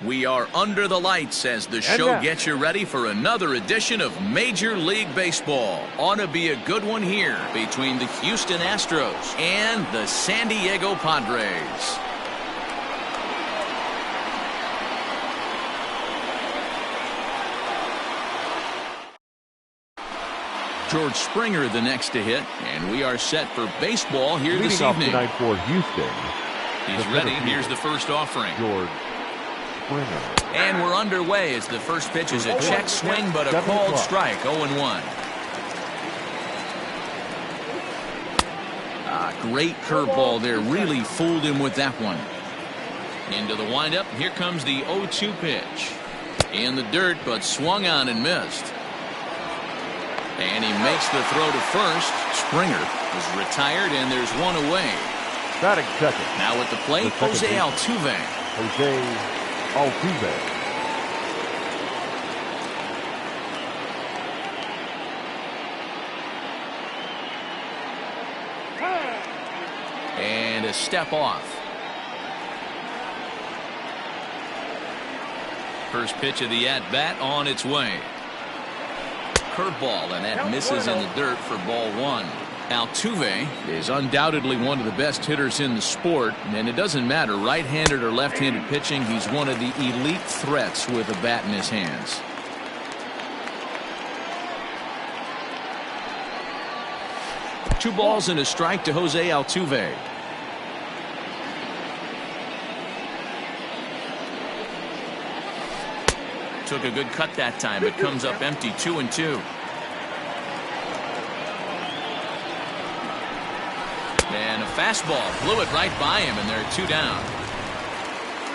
We are under the lights as the show gets you ready for another edition of Major League Baseball. Ought to be a good one here between the Houston Astros and the San Diego Padres. George Springer the next to hit, and we are set for baseball here this evening. Tonight for Houston. He's ready. Here's the first offering. George Springer. And we're underway as the first pitch is a check swing, but a called strike, 0-1. Great curveball there. Really fooled him with that one. Into the windup. Here comes the 0-2 pitch. In the dirt, but swung on and missed. And he makes the throw to first. Springer is retired, and there's one away. Batting second. Now at the plate, Jose Altuve. Jose Altuve. And a step off. First pitch of the at-bat on its way. Curveball, and that misses in the dirt for ball one. Altuve is undoubtedly one of the best hitters in the sport, and it doesn't matter right-handed or left-handed pitching. He's one of the elite threats with a bat in his hands. Two balls and a strike to Jose Altuve. Took a good cut that time, but comes up empty, 2-2. And a fastball flew it right by him, and they're two down.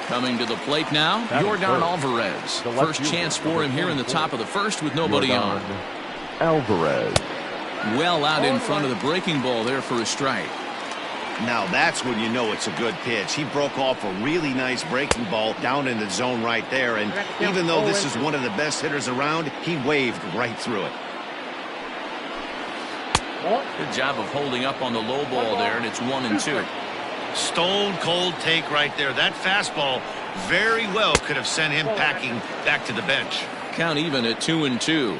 Coming to the plate now, Yordan Alvarez. First chance for him here in the top of the first with nobody on. Alvarez. Well out in front of the breaking ball there for a strike. Now that's when you know it's a good pitch. He broke off a really nice breaking ball down in the zone right there, and even though this is one of the best hitters around, he waved right through it. Good job of holding up on the low ball there, and it's 1-2. Stone cold take right there. That fastball very well could have sent him packing back to the bench. Count even at 2-2.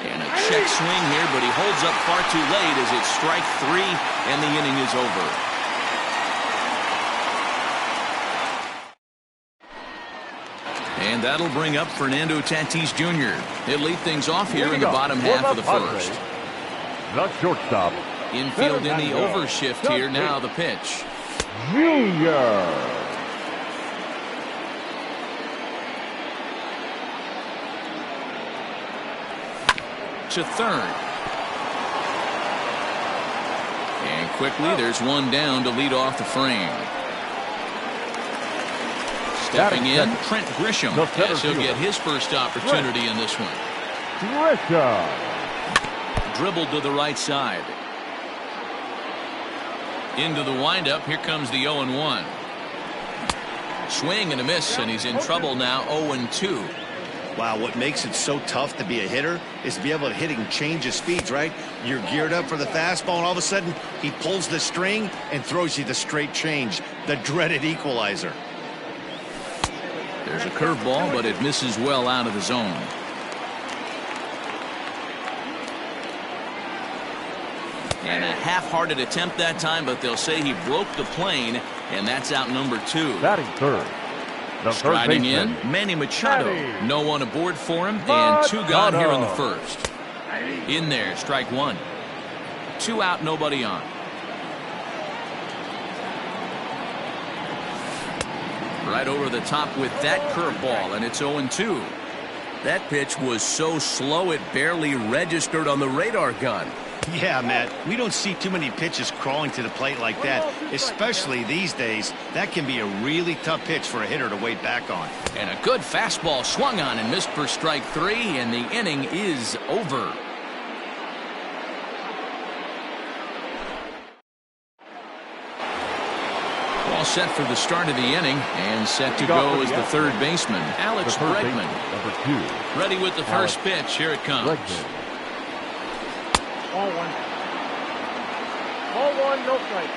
And a check swing here, but he holds up far too late as it's strike three, and the inning is over. And that'll bring up Fernando Tatis Jr. He'll lead things off here in the bottom half of the first. The shortstop. Infield in the overshift here. Now the pitch. Junior. To third. And quickly there's one down to lead off the frame. Stepping in, Trent Grisham. Yes, he'll get his first opportunity in this one. Grisham. Dribbled to the right side. Into the windup. Here comes the 0-1. Swing and a miss, and he's in trouble now. 0-2. Wow, what makes it so tough to be a hitter is to be able to hit and change his speeds, right? You're geared up for the fastball, and all of a sudden he pulls the string and throws you the straight change, the dreaded equalizer. There's a curveball, but it misses well out of the zone. And a half-hearted attempt that time, but they'll say he broke the plane, and that's out number two. Batting third. Striding in, Manny Machado. No one aboard for him, and two gone here in the first. In there, strike one. Two out, nobody on. Right over the top with that curveball, and it's 0-2. That pitch was so slow it barely registered on the radar gun. Yeah, Matt, we don't see too many pitches crawling to the plate like that, especially these days. That can be a really tough pitch for a hitter to wait back on. And a good fastball swung on and missed for strike three, and the inning is over. All set for the start of the inning, and set to go is the third baseman, Alex Bregman. Number 2. Ready with the first pitch. Here it comes. Ball one. Ball one, no strike.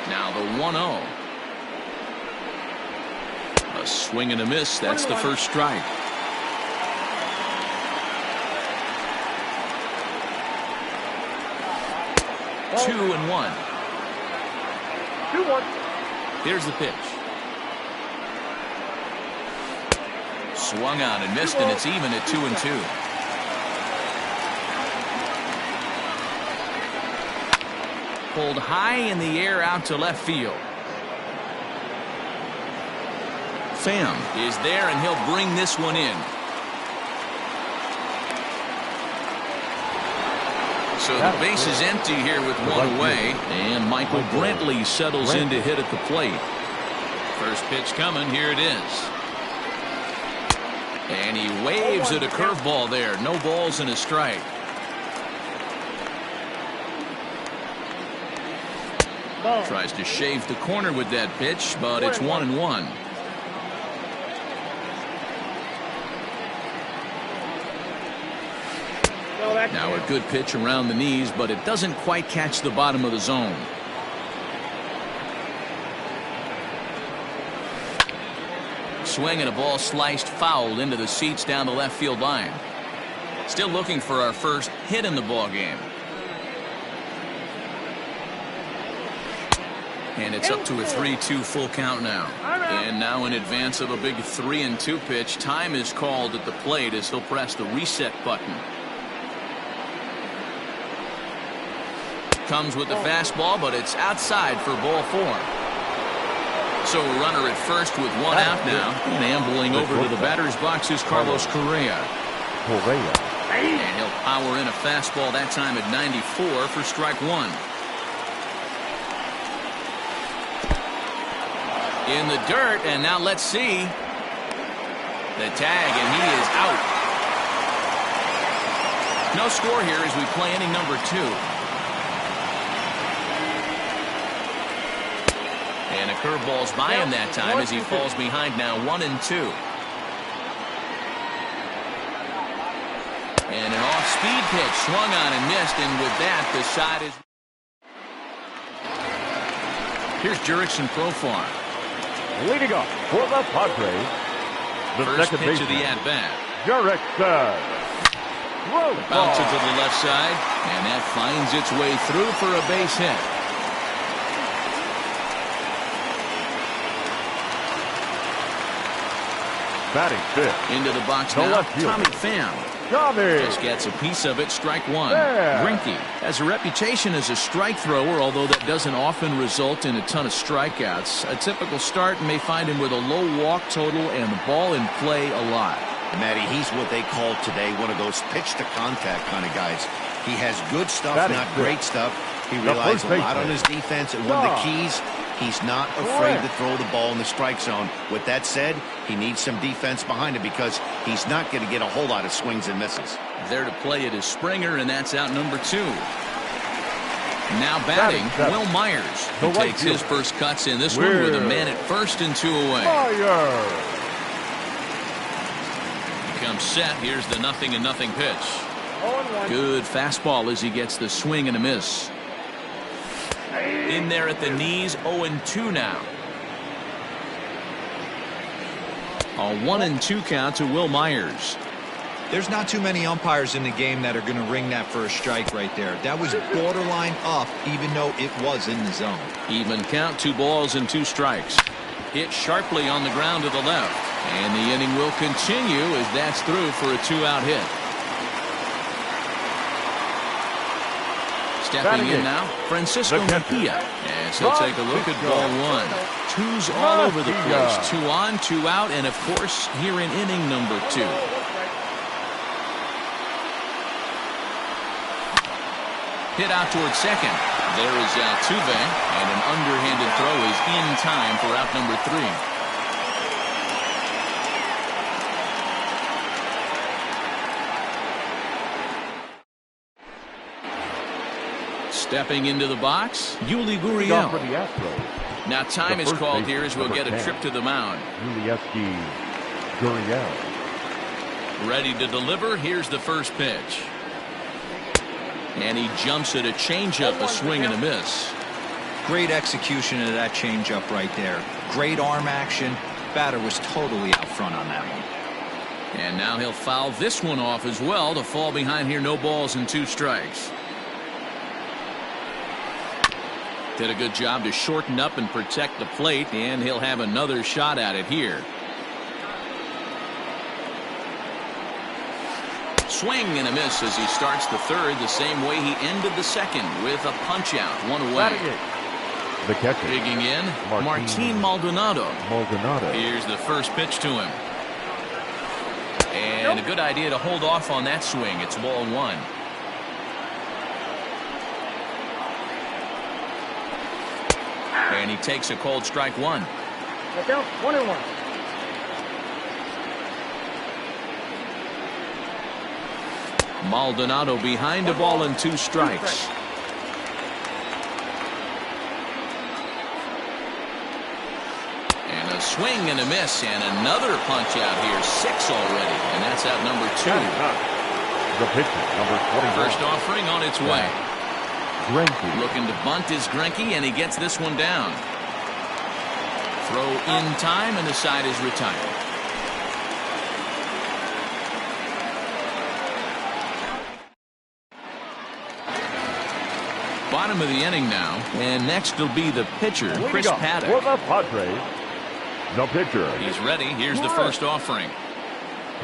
Now the 1-0. A swing and a miss. That's the first strike. Oh. 2-1. 2-1. Here's the pitch. Swung on and missed, and it's even at 2-2. Pulled high in the air out to left field. Pham is there, and he'll bring this one in. So the base is empty here with one away, and Michael Brantley settles in to hit at the plate. First pitch coming. Here it is. And he waves at a curveball there. No balls and a strike. Tries to shave the corner with that pitch, but it's 1-1. Now a good pitch around the knees, but it doesn't quite catch the bottom of the zone. Swing and a ball sliced foul into the seats down the left field line. Still looking for our first hit in the ball game. And it's up to a 3-2 full count now. And now in advance of a big 3-2 pitch, time is called at the plate as he'll press the reset button. Comes with the fastball, but it's outside for ball 4. So a runner at first with one out now. And ambling over to the batter's box is Carlos Correa. And he'll power in a fastball that time at 94 for strike 1. In the dirt, and now let's see. The tag, and he is out. No score here as we play inning number 2. And a curveball's by him that time as he falls behind now 1-2. And an off-speed pitch swung on and missed, and with that the side is. Here's Jurickson Profar. Leading off for the Padres, the First second pitch of the baseman, at-bat. Jurickson. Bounces to the left side, and that finds its way through for a base hit. Batting fifth. Into the box The now, left fielder. Tommy Pham. Just gets a piece of it, strike 1. There. Greinke has a reputation as a strike thrower, although that doesn't often result in a ton of strikeouts. A typical start may find him with a low walk total and the ball in play a lot. Matty, he's what they call today one of those pitch-to-contact kind of guys. He has good stuff, not great stuff. He relies a lot on his defense, and one of the keys, he's not afraid to throw the ball in the strike zone. With that said, he needs some defense behind him because he's not going to get a whole lot of swings and misses. There to play it is Springer, and that's out number 2. Now batting, Will Myers, who takes his first cuts in this one with a man at first and 2 away. Comes set. Here's the 0-0 pitch. Good fastball as he gets the swing and a miss. In there at the knees, 0-2 now. A 1-2 count to Will Myers. There's not too many umpires in the game that are going to ring that first strike right there. That was borderline up, even though it was in the zone. Even count, 2 balls and 2 strikes. Hit sharply on the ground to the left. And the inning will continue as that's through for a 2-out hit. Stepping in now, Francisco Mejia. As he'll take a look at ball 1. 2's all over the place. 2 on, 2 out, and of course here in inning number 2. Hit out towards second. There is Altuve, and an underhanded throw is in time for out number 3. Stepping into the box, Yuli Gurriel. Now time is called here as we'll get a trip to the mound. Ready to deliver. Here's the first pitch. And he jumps at a changeup, a swing and a miss. Great execution of that changeup right there. Great arm action. Batter was totally out front on that one. And now he'll foul this one off as well to fall behind here. No balls and 2 strikes. Did a good job to shorten up and protect the plate, and he'll have another shot at it here. Swing and a miss as he starts the third the same way he ended the second with a punch out, 1 away. The catcher. Digging in, Martin Maldonado. Maldonado. Here's the first pitch to him. And a good idea to hold off on that swing. It's ball 1. And he takes a cold strike 1. Down 1-1. Maldonado behind a ball and 2 strikes. And a swing and a miss and another punch out here. 6 already, and that's out number 2. The pitcher, number 21. First offering on its way. Greinke. Looking to bunt is Greinke, and he gets this one down. Throw in time, and the side is retired. Bottom of the inning now, and next will be the pitcher, Chris Paddock. For the Padres, the pitcher. He's ready. Here's the first offering.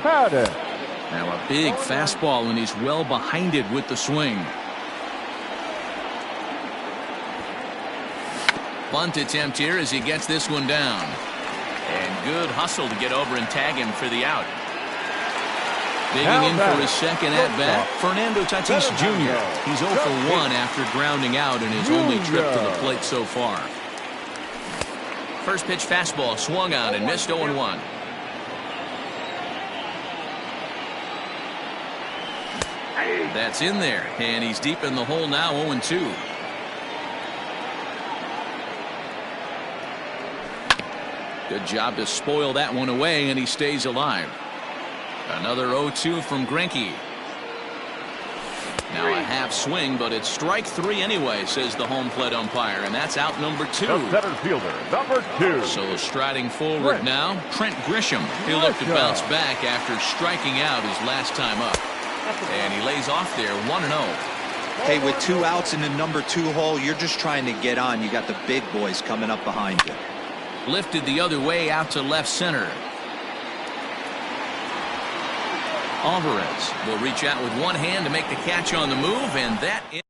Paddock. Now a big fastball, and he's well behind it with the swing. Bunt attempt here as he gets this one down. And good hustle to get over and tag him for the out. Digging in for his second at-bat, Fernando Tatis Jr. He's 0 for 1 after grounding out in his only trip to the plate so far. First pitch fastball swung on and missed 0-1. That's in there, and he's deep in the hole now, 0-2. Good job to spoil that one away, and he stays alive. Another 0-2 from Greinke. Now a half swing, but it's strike 3 anyway, says the home plate umpire, and that's out number 2. The center fielder, number 2. So striding forward now, Trent Grisham. He'll look to bounce back after striking out his last time up. And he lays off there, 1-0. Hey, with 2 outs in the number 2 hole, you're just trying to get on. You got the big boys coming up behind you. Lifted the other way out to left center. Alvarez will reach out with one hand to make the catch on the move, and that is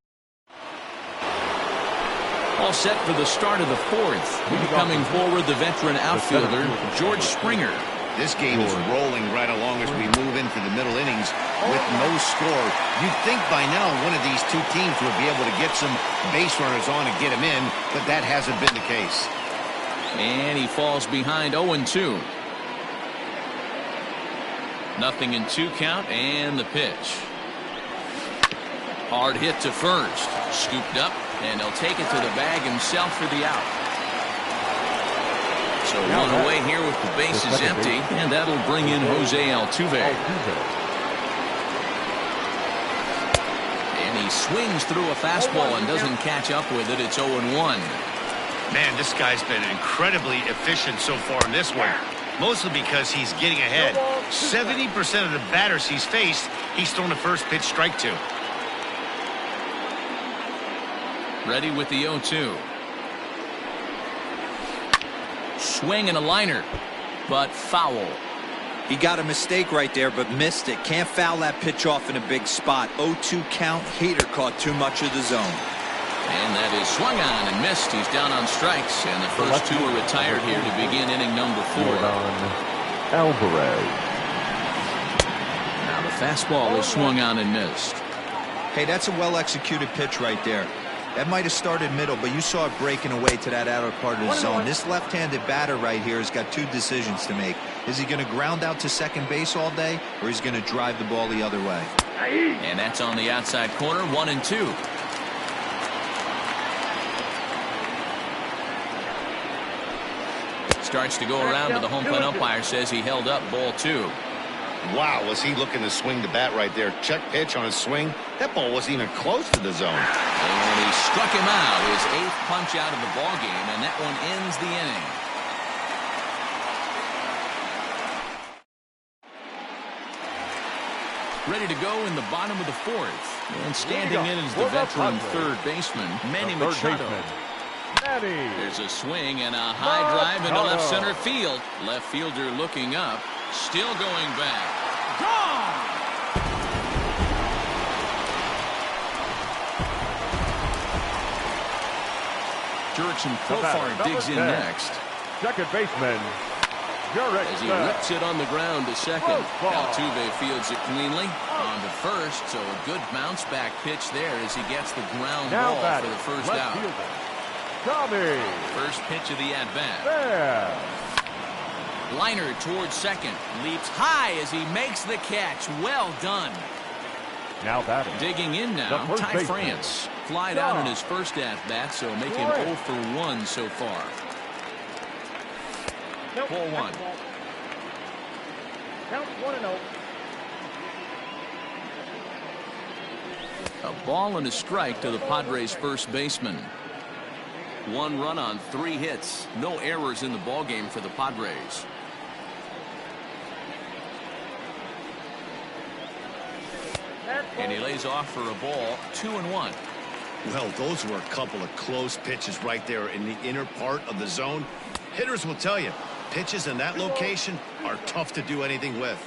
all set for the start of the 4th. Coming forward, the veteran outfielder, George Springer. This game is rolling right along as we move into the middle innings with no score. You'd think by now one of these 2 teams would be able to get some base runners on and get them in, but that hasn't been the case. And he falls behind 0-2. Nothing in 2 count, and the pitch. Hard hit to first. Scooped up, and he'll take it to the bag himself for the out. So 1 away here with the bases empty, and that'll bring in Jose Altuve. And he swings through a fastball and doesn't catch up with it. It's 0-1. Man, this guy's been incredibly efficient so far in this one. Mostly because he's getting ahead. 70% of the batters he's faced, he's thrown the first pitch strike to. Ready with the 0-2. Swing and a liner, but foul. He got a mistake right there, but missed it. Can't foul that pitch off in a big spot. 0-2 count. Hader caught too much of the zone. And that is swung on and missed. He's down on strikes, and the first 2 are retired here to begin inning number 4. Alvarez. Now the fastball is swung on and missed. Hey, that's a well-executed pitch right there. That might have started middle, but you saw it breaking away to that outer part of the zone. This left-handed batter right here has got 2 decisions to make. Is he going to ground out to second base all day, or is he going to drive the ball the other way? And that's on the outside corner, 1-2. Starts to go around, but the home plate umpire says he held up ball 2. Wow, was he looking to swing the bat right there. Check pitch on his swing. That ball wasn't even close to the zone. And he struck him out, his 8th punch out of the ball game, and that one ends the inning. Ready to go in the bottom of the 4th. And standing in is the veteran third baseman, Manny Machado. There's a swing and a high drive into left center field. Left fielder looking up, still going back. Gone! Jurickson Profar digs in next. Second baseman, as he rips it on the ground to second. Altuve fields it cleanly. On to first, so a good bounce back pitch there as he gets the ground ball for the first out. First pitch of the at-bat. Liner towards second. Leaps high as he makes the catch. Well done. Now batting. Digging in now, Ty France. Flied out in his first at-bat, so make him 0 for 1 so far. Ball 1. Count 1-0. A ball and a strike to the Padres' first baseman. 1 run on 3 hits. No errors in the ball game for the Padres. And he lays off for a ball, 2-1. Well, those were a couple of close pitches right there in the inner part of the zone. Hitters will tell you, pitches in that location are tough to do anything with.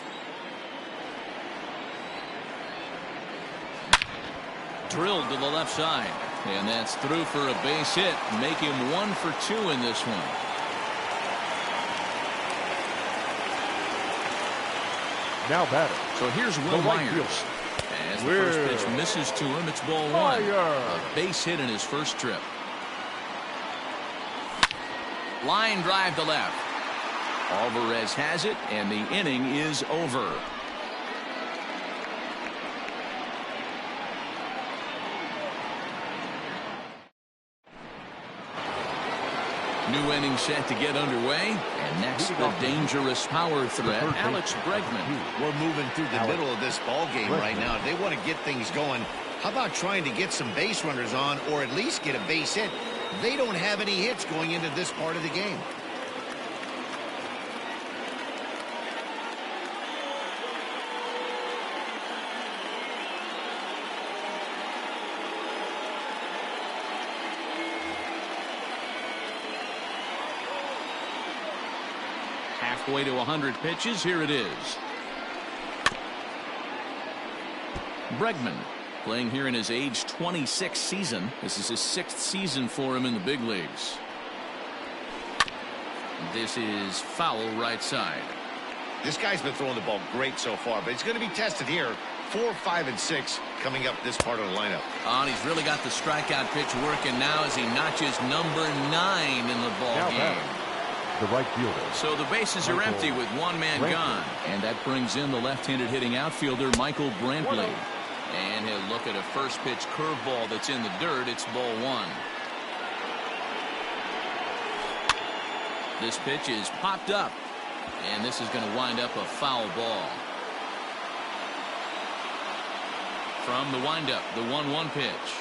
Drilled to the left side. And that's through for a base hit. Make him 1 for 2 in this one. Now batting. So here's Will Myers. As the first pitch misses to him, it's ball 1. A base hit in his first trip. Line drive to left. Alvarez has it, and the inning is over. New inning set to get underway. And next, the dangerous power threat, Alex Bregman. We're moving through the middle of this ball game right now. They want to get things going. How about trying to get some base runners on, or at least get a base hit? They don't have any hits going into this part of the game. Halfway to 100 pitches. Here it is. Bregman playing here in his age 26 season. This is his 6th season for him in the big leagues. This is foul right side. This guy's been throwing the ball great so far, but he's going to be tested here. 4, 5, and 6 coming up this part of the lineup. And he's really got the strikeout pitch working now as he notches number 9 in the ball game. The right fielder. So the bases are empty with 1 man gone. And that brings in the left-handed hitting outfielder Michael Brantley. And he'll look at a first pitch curveball that's in the dirt. It's ball 1. This pitch is popped up. And this is going to wind up a foul ball. From the windup, the 1-1 pitch.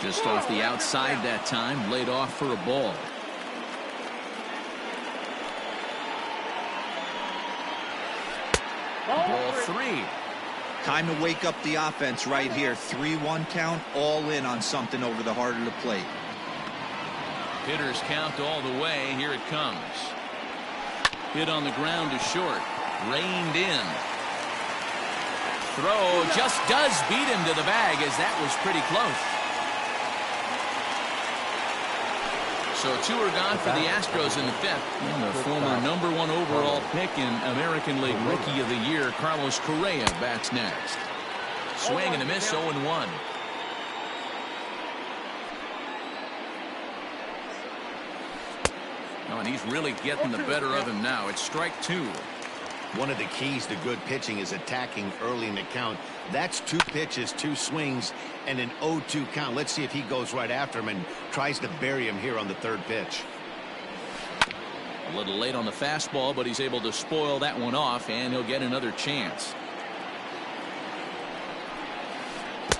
Just off the outside that time, laid off for a ball. Ball 3. Time to wake up the offense right here. 3-1 count, all in on something over the heart of the plate. Hitters count all the way. Here it comes. Hit on the ground to short. Reined in. Throw just does beat him to the bag, as that was pretty close. So 2 are gone for the Astros in the 5th. And the former #1 overall pick in American League Rookie of the Year, Carlos Correa, bats next. Swing and a miss, 0-1. Oh, and he's really getting the better of him now. It's strike 2. One of the keys to good pitching is attacking early in the count. That's 2 pitches, 2 swings, and an 0-2 count. Let's see if he goes right after him and tries to bury him here on the 3rd pitch. A little late on the fastball, but he's able to spoil that one off, and he'll get another chance.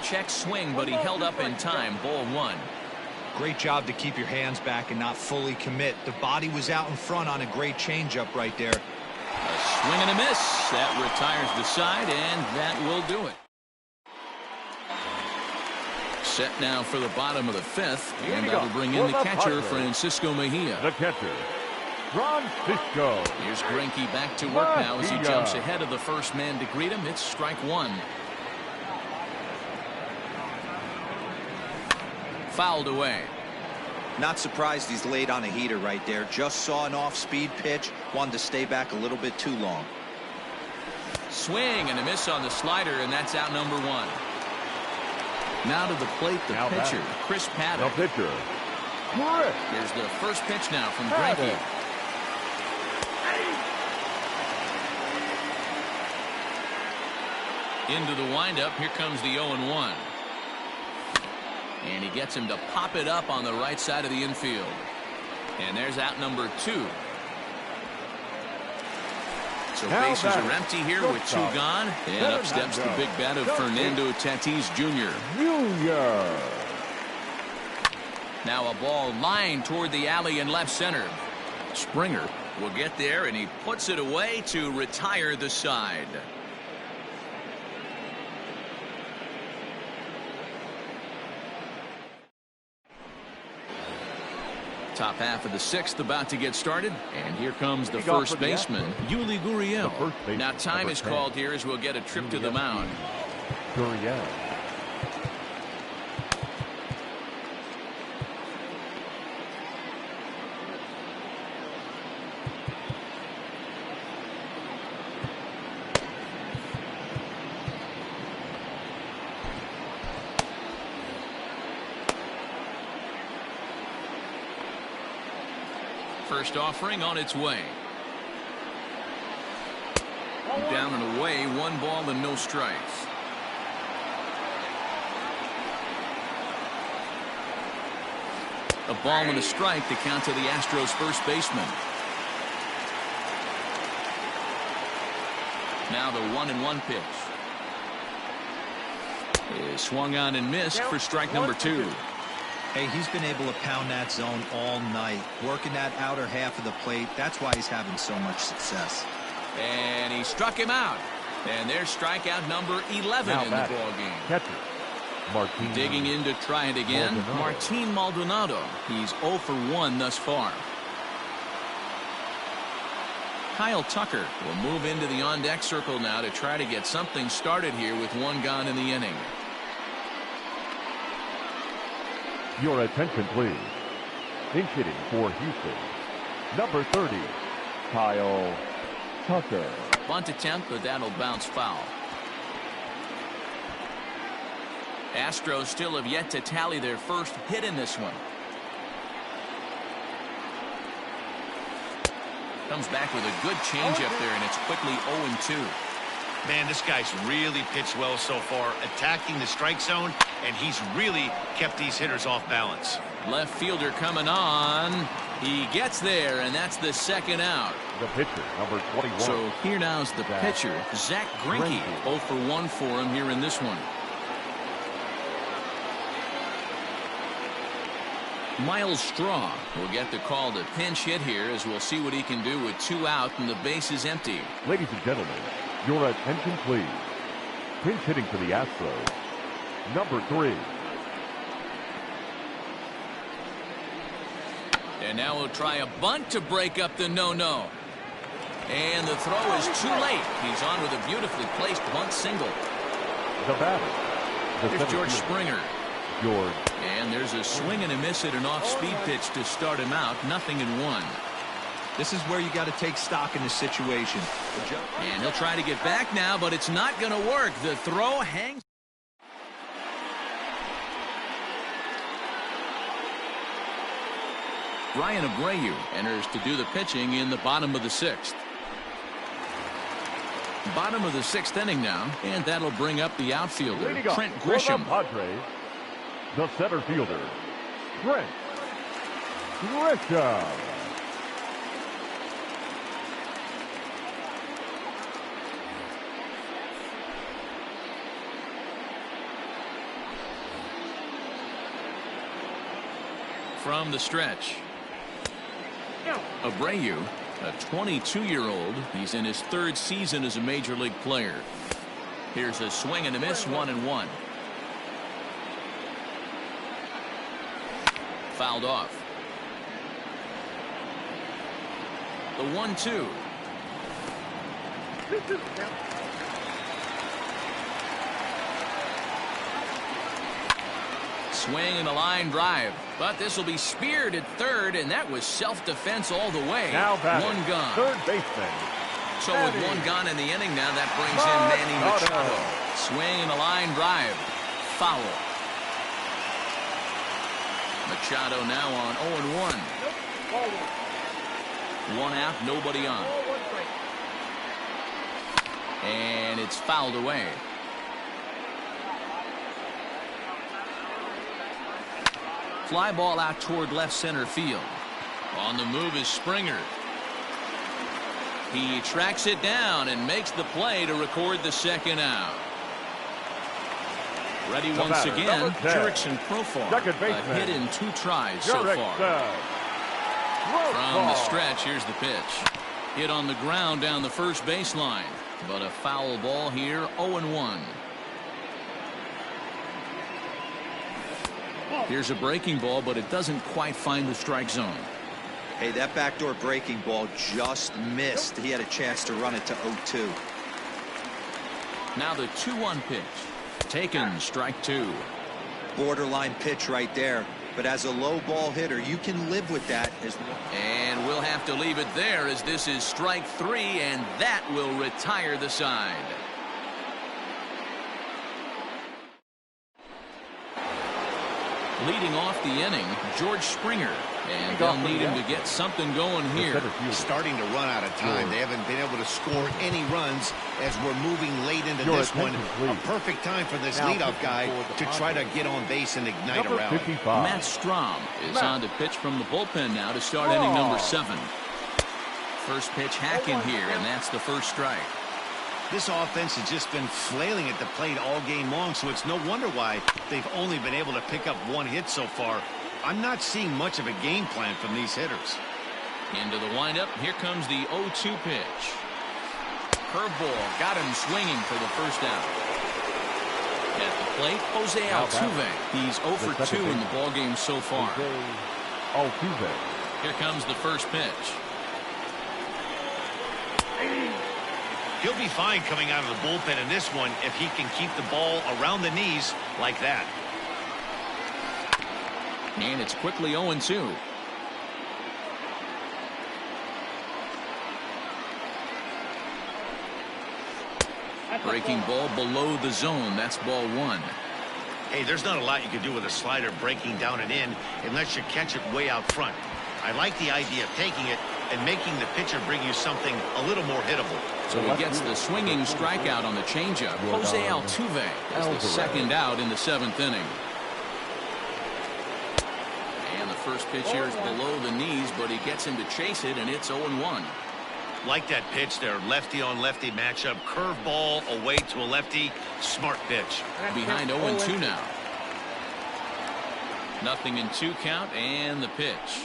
check swing, but he held up in time. Ball 1. Great job to keep your hands back and not fully commit. The body was out in front on a great changeup right there. A swing and a miss. That retires the side, and that will do it. Set now for the bottom of the 5th, and that'll bring in the catcher, Francisco Mejia. The catcher, Francisco. Here's Greinke back to work now as he jumps ahead of the first man to greet him. It's strike 1. Fouled away. Not surprised he's laid on a heater right there. Just saw an off-speed pitch. Wanted to stay back a little bit too long. Swing and a miss on the slider, and that's out number 1. Now to the plate, the pitcher, Chris Paddack. The pitcher, Chris. Here's the first pitch now from Greinke. Into the windup. Here comes the 0-1. And he gets him to pop it up on the right side of the infield. And there's out number 2. So bases are empty here with 2 gone. And up steps the big bat of Fernando Tatis Jr. Now a ball lined toward the alley in left center. Springer will get there, and he puts it away to retire the side. Top half of the 6th about to get started, and here comes the first baseman, Yuli Gurriel. Now time is called here as we'll get a trip to the mound. Gurriel. First offering on its way. Down and away, 1 ball and no strikes. A ball and a strike to count to the Astros first baseman. Now the 1-1 pitch. Is swung on and missed for strike number 2. Hey, he's been able to pound that zone all night, working that outer half of the plate. That's why he's having so much success. And he struck him out. And there's strikeout number 11 in the ball game. Catcher, Martin. Digging in to try it again, Martin Maldonado. He's 0 for 1 thus far. Kyle Tucker will move into the on-deck circle now to try to get something started here with 1 gone in the inning. Your attention, please. Pinch hitting for Houston, number 30, Kyle Tucker. Bunt attempt, but that'll bounce foul. Astros still have yet to tally their first hit in this one. Comes back with a good changeup there, and it's quickly 0-2. Man, this guy's really pitched well so far, attacking the strike zone, and he's really kept these hitters off balance. Left fielder coming on. He gets there, and that's the 2nd out. The pitcher, number 21. So here now's the pitcher, Zach Greinke. 0 for 1 for him here in this one. Miles Straw will get the call to pinch hit here, as we'll see what he can do with 2 out and the base is empty. Ladies and gentlemen, your attention, please. Pinch hitting for the Astros, number 3. And now we'll try a bunt to break up the no-no. And the throw is too late. He's on with a beautifully placed bunt single. The batter. Here's George Springer. George. And there's a swing and a miss at an off-speed pitch to start him out. 0-1. This is where you got to take stock in the situation. And he'll try to get back now, but it's not going to work. The throw hangs. Brian Abreu enters to do the pitching in the bottom of the 6th. Bottom of the 6th inning now, and that'll bring up the outfielder, Trent Grisham. Padres, the center fielder, Trent Grisham. from the stretch. Abreu, a 22-year-old. He's in his 3rd season as a major league player. Here's a swing and a miss, 1-1. Fouled off. The 1-2. Swing and a line drive, but this will be speared at 3rd, and that was self-defense all the way. Now batting, one gone. 3rd baseman. So with one gone in the inning now, that brings in Manny Machado. Swing and a line drive, foul. Machado now on 0-1. One out, nobody on. And it's fouled away. Fly ball out toward left center field. On the move is Springer. He tracks it down and makes the play to record the 2nd out. Ready once again, Jurickson Profar. A hit in 2 tries so far. From the stretch, here's the pitch. Hit on the ground down the first baseline, but a foul ball here, 0-1. Here's a breaking ball, but it doesn't quite find the strike zone. Hey, that backdoor breaking ball just missed. He had a chance to run it to 0-2. Now the 2-1 pitch. Taken, strike 2. Borderline pitch right there. But as a low ball hitter, you can live with that. And we'll have to leave it there as this is strike 3, and that will retire the side. Leading off the inning, George Springer. And they'll need him to get something going here. Starting to run out of time. They haven't been able to score any runs as we're moving late into this one. A perfect time for this leadoff guy to try to get on base and ignite a rally. Matt Strahm is on to pitch from the bullpen now to start inning number 7. First pitch hacking here, and that's the first strike. This offense has just been flailing at the plate all game long, so it's no wonder why they've only been able to pick up 1 hit so far. I'm not seeing much of a game plan from these hitters. Into the windup. Here comes the 0-2 pitch. Curveball got him swinging for the first out. At the plate, Jose Altuve. He's 0 for 2 in the ballgame so far. Altuve. Here comes the first pitch. He'll be fine coming out of the bullpen in this one if he can keep the ball around the knees like that. And it's quickly 0-2. Breaking ball below the zone. That's ball 1. Hey, there's not a lot you can do with a slider breaking down and in unless you catch it way out front. I like the idea of taking it and making the pitcher bring you something a little more hittable. So he gets the swinging strikeout on the changeup. Jose Altuve is the second out in the 7th inning. And the first pitch here is below the knees, but he gets him to chase it, and it's 0-1. Like that pitch there, lefty on lefty matchup, curveball away to a lefty, smart pitch. Behind 0-2 now. Nothing in 2 count, and the pitch.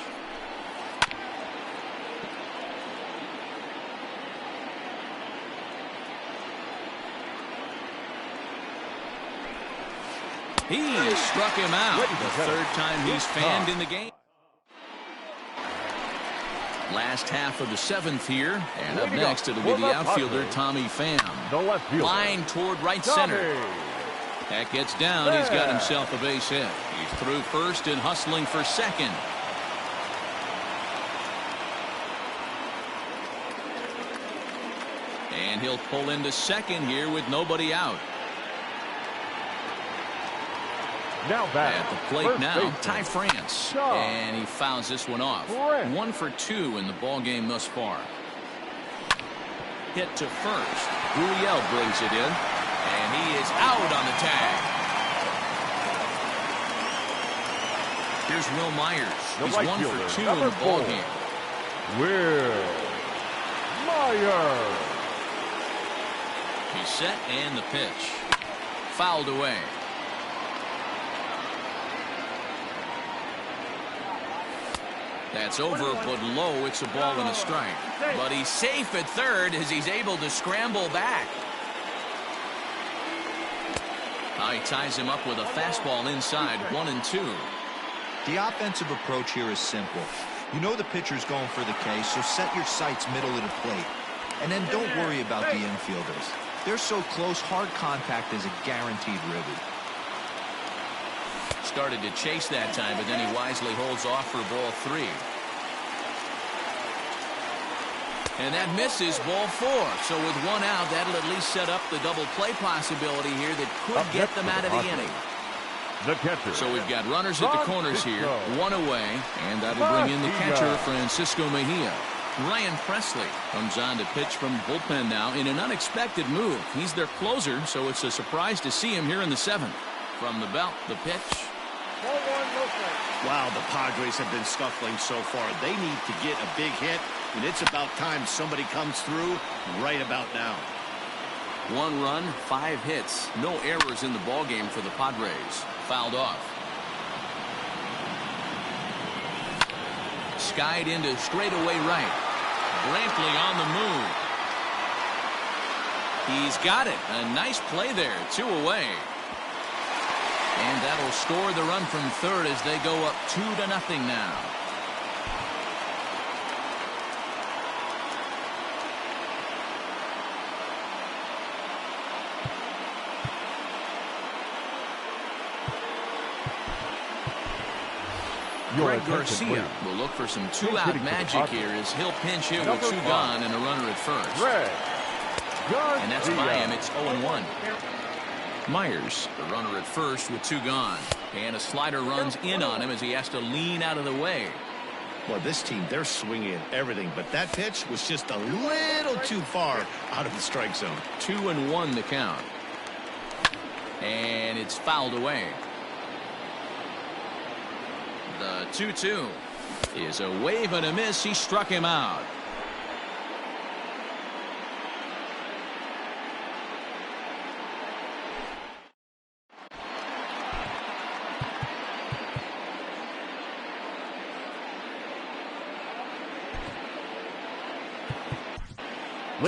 He has struck him out. The 3rd time he's fanned in the game. Last half of the 7th here. And up next it'll be the outfielder Tommy Pham. Line toward right center. That gets down. He's got himself a base hit. He's through first and hustling for second. And he'll pull into second here with nobody out. Now back at the plate now, Ty France, and he fouls this one off. 1 for 2 in the ball game thus far. Hit to first. Gurriel brings it in, and he is out on the tag. Here's Will Myers. He's 1 for 2 in the ball game. Will Myers. He's set, and the pitch fouled away. That's over, but low. It's a ball and a strike. But he's safe at third as he's able to scramble back. He ties him up with a fastball inside, 1-2. The offensive approach here is simple. You know the pitcher's going for the K, so set your sights middle of the plate. And then don't worry about the infielders. They're so close, hard contact is a guaranteed ribby. Started to chase that time, but then he wisely holds off for ball 3. And that misses, ball 4. So with one out, that'll at least set up the double play possibility here that could get them out of the inning. The catcher. So we've got runners at the corners here, one away, and that'll bring in the catcher, Francisco Mejia. Ryan Presley comes on to pitch from the bullpen now in an unexpected move. He's their closer, so it's a surprise to see him here in the 7th. From the belt, the pitch. Wow, the Padres have been scuffling so far. They need to get a big hit, and it's about time somebody comes through right about now. 1 run, 5 hits. No errors in the ballgame for the Padres. Fouled off. Skied into straightaway right. Brantley on the move. He's got it. A nice play there. 2 away. And that'll score the run from third as they go up 2-0 now. Greg Garcia will look for some 2-out magic here as he'll pinch hit with 2 gone and a runner at first. And that's by him. It's 0-1. Myers, the runner at first with 2 gone. And a slider runs in on him as he has to lean out of the way. Well, this team, they're swinging everything, but that pitch was just a little too far out of the strike zone. 2-1 the count. And it's fouled away. The 2-2 is a wave and a miss. He struck him out.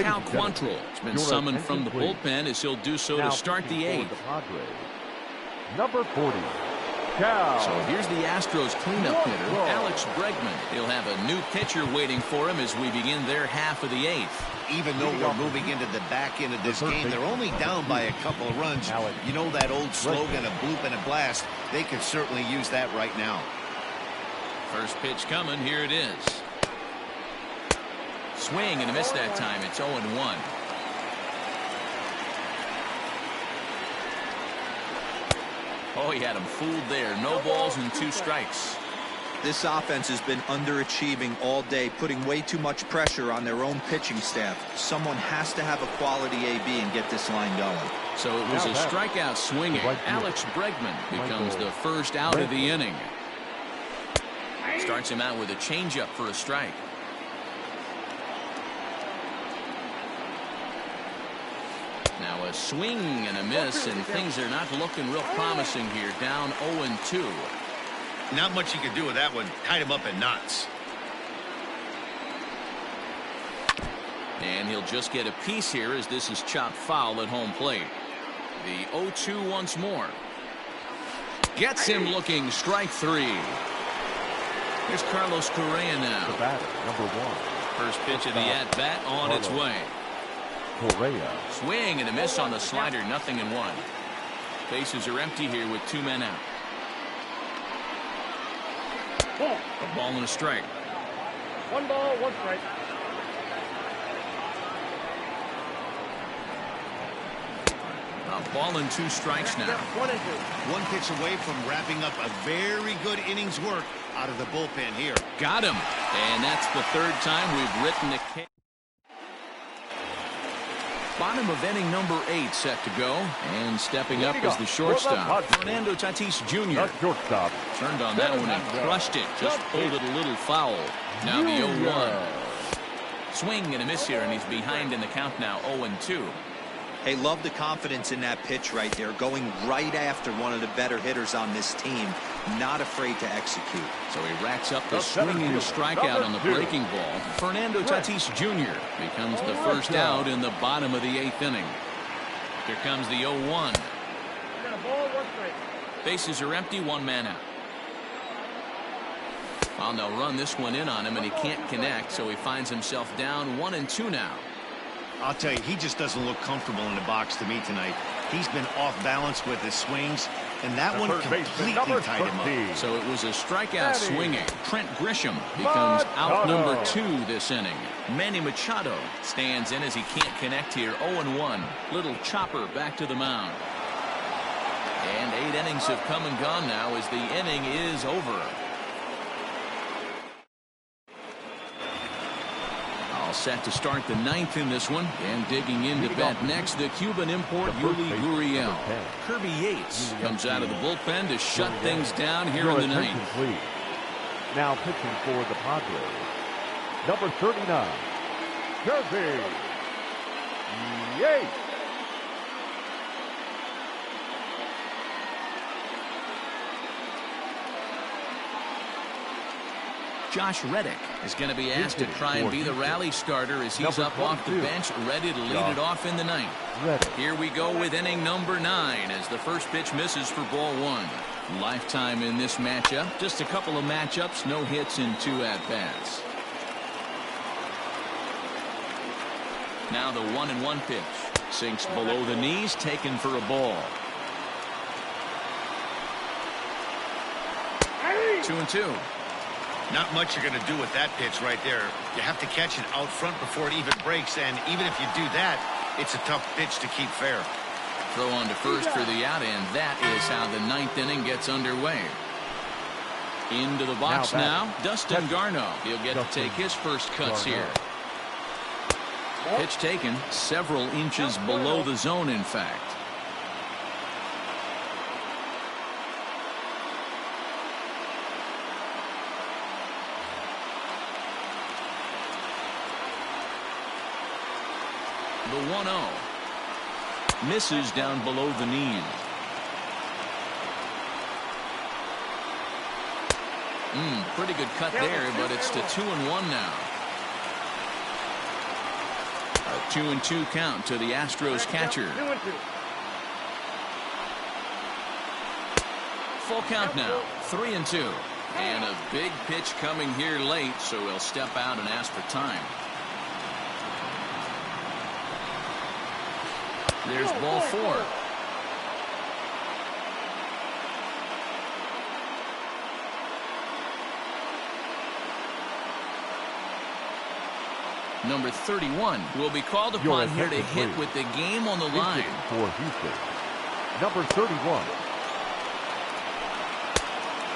Cal Quantrill has been summoned from the bullpen as he'll do so to start the 8th. Number 40. Cal. So here's the Astros cleanup hitter, Alex Bregman. He'll have a new pitcher waiting for him as we begin their half of the 8th. Even though we're moving into the back end of this game, they're only down by a couple of runs. You know that old slogan, a bloop and a blast. They could certainly use that right now. First pitch coming. Here it is. Swing and a miss that time. It's 0-1. Oh, he had him fooled there. No balls and 2 strikes. This offense has been underachieving all day, putting way too much pressure on their own pitching staff. Someone has to have a quality AB and get this line going. So it was a strikeout swinging. Alex Bregman becomes the first out of the inning. Starts him out with a changeup for a strike. Now a swing and a miss, and things are not looking real promising here. Down 0-2. Not much you can do with that one. Tied him up in knots. And he'll just get a piece here as this is chopped foul at home plate. The 0-2 once more. Gets him looking. Strike 3. Here's Carlos Correa now. The batter, number 1. First pitch of the at-bat on its way. Correa. Swing and a miss on the slider. 0-1. Bases are empty here with 2 men out. A ball and a strike. 1 ball, 1 strike. A ball and 2 strikes now. 1 and 2. One pitch away from wrapping up a very good innings work out of the bullpen here. Got him. And that's the 3rd time we've written a K. Bottom of inning number 8 set to go. And stepping up is the shortstop, Fernando Tatis Jr. The shortstop. Turned on that one and crushed it. Just pulled it a little foul. Now the 0-1. Swing and a miss here, and he's behind in the count now. 0-2. Hey, love the confidence in that pitch right there, going right after one of the better hitters on this team. not afraid to execute. So he racks up the swinging strikeout on the breaking ball. Fernando Tatis Jr. becomes the first out in the bottom of the 8th inning. Here comes the 0-1. Got a ball, 1 strike. Bases are empty, 1 man out. Well, they'll run this one in on him, and he can't connect, so he finds himself down 1-2 now. I'll tell you, he just doesn't look comfortable in the box to me tonight. He's been off balance with his swings, and that one completely tied him up. So it was a strikeout swinging. Trent Grisham becomes out number 2 this inning. Manny Machado stands in as he can't connect here. 0-1. Little chopper back to the mound. And 8 innings have come and gone now as the inning is over. All set to start the 9th in this one. And digging into bat next, the Cuban import Yuli Gurriel. Kirby Yates comes out of the bullpen to shut things down here in the 9th. Please. Now pitching for the Padres, number 39, Kirby Yates. Josh Reddick is going to be asked to try and be the rally starter as he's up off the bench, ready to lead it off in the 9th. Here we go with inning number 9 as the first pitch misses for ball 1. Lifetime in this matchup. Just a couple of matchups, no hits in 2 at-bats. Now the 1-1 pitch. Sinks below the knees, taken for a ball. 2-2. Not much you're going to do with that pitch right there. You have to catch it out front before it even breaks, and even if you do that, it's a tough pitch to keep fair. Throw on to first for the out, and that is how the 9th inning gets underway. Into the box now, Dustin Garneau. He'll get to take his first cuts here. Pitch taken several inches below the zone, in fact. The 1-0 misses down below the knees. Pretty good cut there, but it's to 2-1 now. A 2-2 count to the Astros catcher. 2-2. Full count now, 3-2. And a big pitch coming here late, so he'll step out and ask for time. There's ball 4. Number 31 will be called upon here to hit with the game on the line. For Houston, number 31.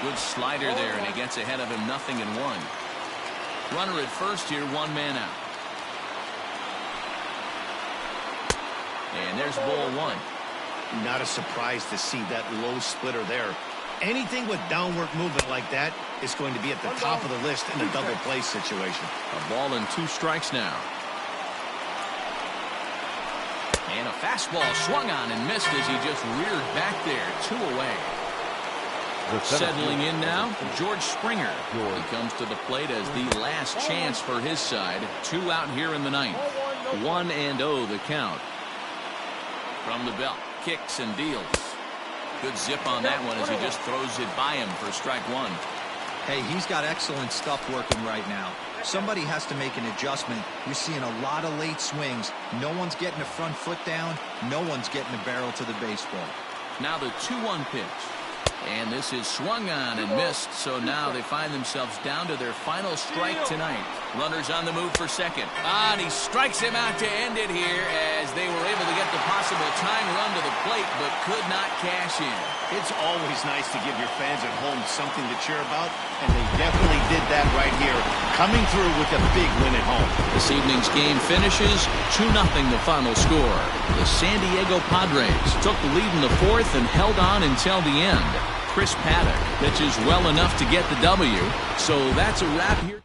Good slider there, and he gets ahead of him, 0-1. Runner at first here, 1 man out. And there's ball 1. Not a surprise to see that low splitter there. Anything with downward movement like that is going to be at the top of the list in a double play situation. A ball and 2 strikes now. And a fastball swung on and missed as he just reared back there. 2 away. Settling in now, George Springer. He comes to the plate as the last chance for his side. 2 out here in the 9th. 1-0 the count. From the belt, kicks and deals. Good zip on that one as he just throws it by him for strike 1. Hey, he's got excellent stuff working right now. Somebody has to make an adjustment. You're seeing a lot of late swings. No one's getting a front foot down. No one's getting a barrel to the baseball. Now the 2-1 pitch. And this is swung on and missed, so now they find themselves down to their final strike tonight. Runners on the move for second. And he strikes him out to end it here as they were able to get the possible tying run to the plate, but could not cash in. It's always nice to give your fans at home something to cheer about, and they definitely did that right here, coming through with a big win at home. This evening's game finishes 2-0 the final score. The San Diego Padres took the lead in the 4th and held on until the end. Chris Paddock pitches well enough to get the W. So that's a wrap here.